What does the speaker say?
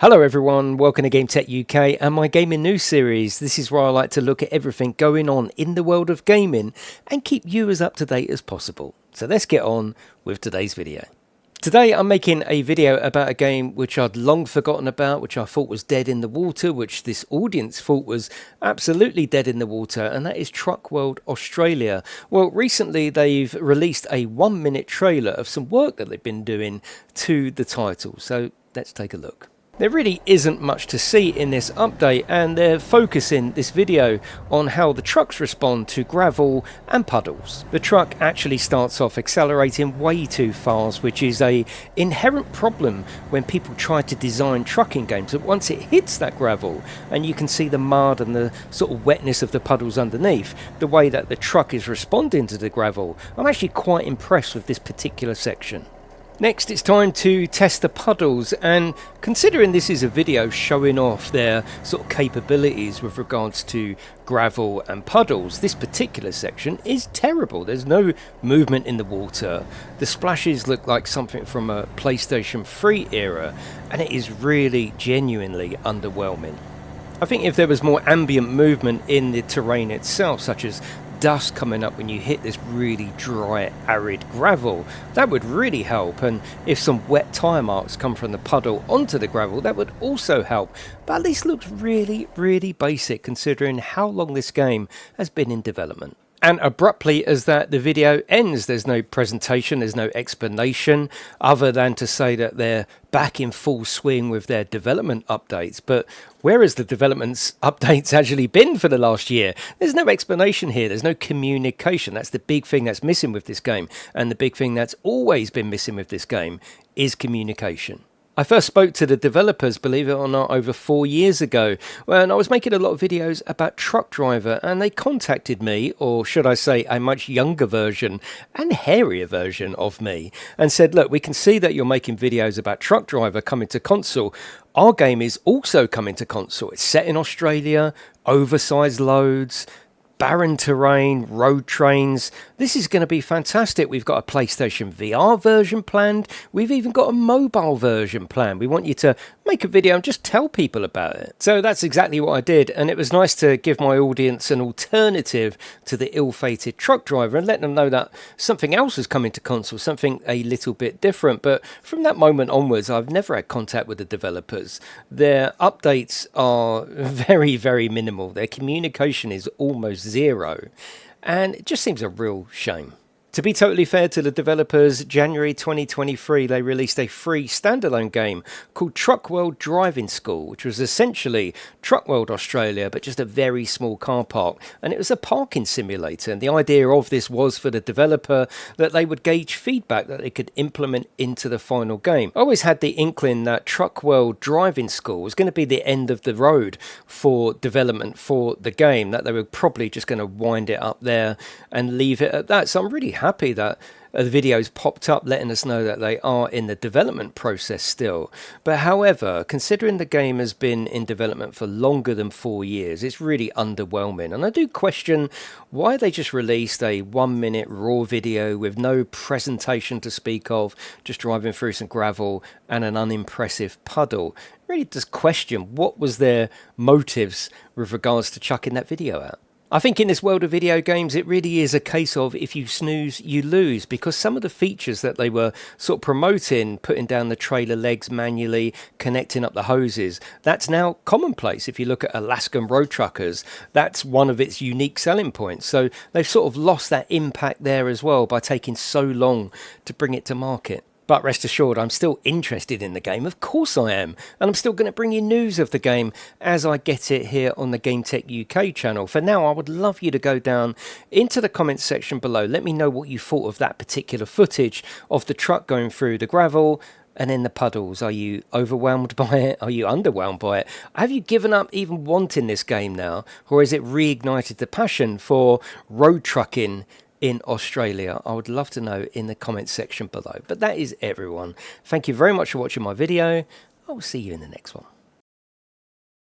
Hello everyone, welcome to GametechUK and my gaming news series. This is where I like to look at everything going on in the world of gaming and keep you as up to date as possible. So let's get on with today's video. Today I'm making a video about a game which I'd long forgotten about, which I thought was dead in the water, which this audience thought was absolutely dead in the water, and that is Truck World Australia. Well, recently they've released a 1-minute trailer of some work that they've been doing to the title, so let's take a look. There really isn't much to see in this update, and they're focusing this video on how the trucks respond to gravel and puddles. The truck actually starts off accelerating way too fast, which is an inherent problem when people try to design trucking games. But once it hits that gravel and you can see the mud and the sort of wetness of the puddles underneath, the way that the truck is responding to the gravel, I'm actually quite impressed with this particular section. Next, it's time to test the puddles, and considering this is a video showing off their sort of capabilities with regards to gravel and puddles, this particular section is terrible. There's no movement in the water. The splashes look like something from a PlayStation 3 era, and it is really genuinely underwhelming. I think if there was more ambient movement in the terrain itself, such as dust coming up when you hit this really dry, arid gravel, that would really help. And if some wet tire marks come from the puddle onto the gravel, that would also help. But at least looks really basic considering how long this game has been in development. And abruptly as that the video ends, there's no presentation, there's no explanation other than to say that they're back in full swing with their development updates. But where has the development updates actually been for the last year? There's no explanation here, there's no communication. That's the big thing that's missing with this game, and the big thing that's always been missing with this game is communication. I first spoke to the developers, believe it or not, over 4 years ago when I was making a lot of videos about Truck Driver, and they contacted me, or should I say a much younger version and hairier version of me, and said, look, we can see that you're making videos about Truck Driver coming to console. Our game is also coming to console. It's set in Australia, oversized loads, barren terrain, road trains. This is going to be fantastic. We've got a PlayStation VR version planned. We've even got a mobile version planned. We want you to make a video and just tell people about it. So that's exactly what I did, and it was nice to give my audience an alternative to the ill-fated Truck Driver and let them know that something else is coming to console, something a little bit different. But from that moment onwards, I've never had contact with the developers. Their updates are very minimal. Their communication is almost zero, and it just seems a real shame. To be totally fair to the developers, January 2023 they released a free standalone game called Truck World Driving School, which was essentially Truck World Australia but just a very small car park, and it was a parking simulator. And the idea of this was for the developer that they would gauge feedback that they could implement into the final game. I always had the inkling that Truck World Driving School was going to be the end of the road for development for the game, that they were probably just going to wind it up there and leave it at that. So I'm really happy that the videos popped up letting us know that they are in the development process still. But however, considering the game has been in development for longer than 4 years, it's really underwhelming. And I do question why they just released a 1-minute raw video with no presentation to speak of, just driving through some gravel and an unimpressive puddle. It really does question what was their motives with regards to chucking that video out. I think in this world of video games, it really is a case of if you snooze, you lose, because some of the features that they were sort of promoting, putting down the trailer legs manually, connecting up the hoses, that's now commonplace. If you look at Alaskan Road Truckers, that's one of its unique selling points. So they've sort of lost that impact there as well by taking so long to bring it to market. But rest assured, I'm still interested in the game. Of course I am. And I'm still going to bring you news of the game as I get it here on the GametechUK channel. For now, I would love you to go down into the comments section below. Let me know what you thought of that particular footage of the truck going through the gravel and then the puddles. Are you overwhelmed by it? Are you underwhelmed by it? Have you given up even wanting this game now? Or has it reignited the passion for road trucking in Australia? I would love to know in the comments section below. But that is everyone. Thank you very much for watching my video. I will see you in the next one.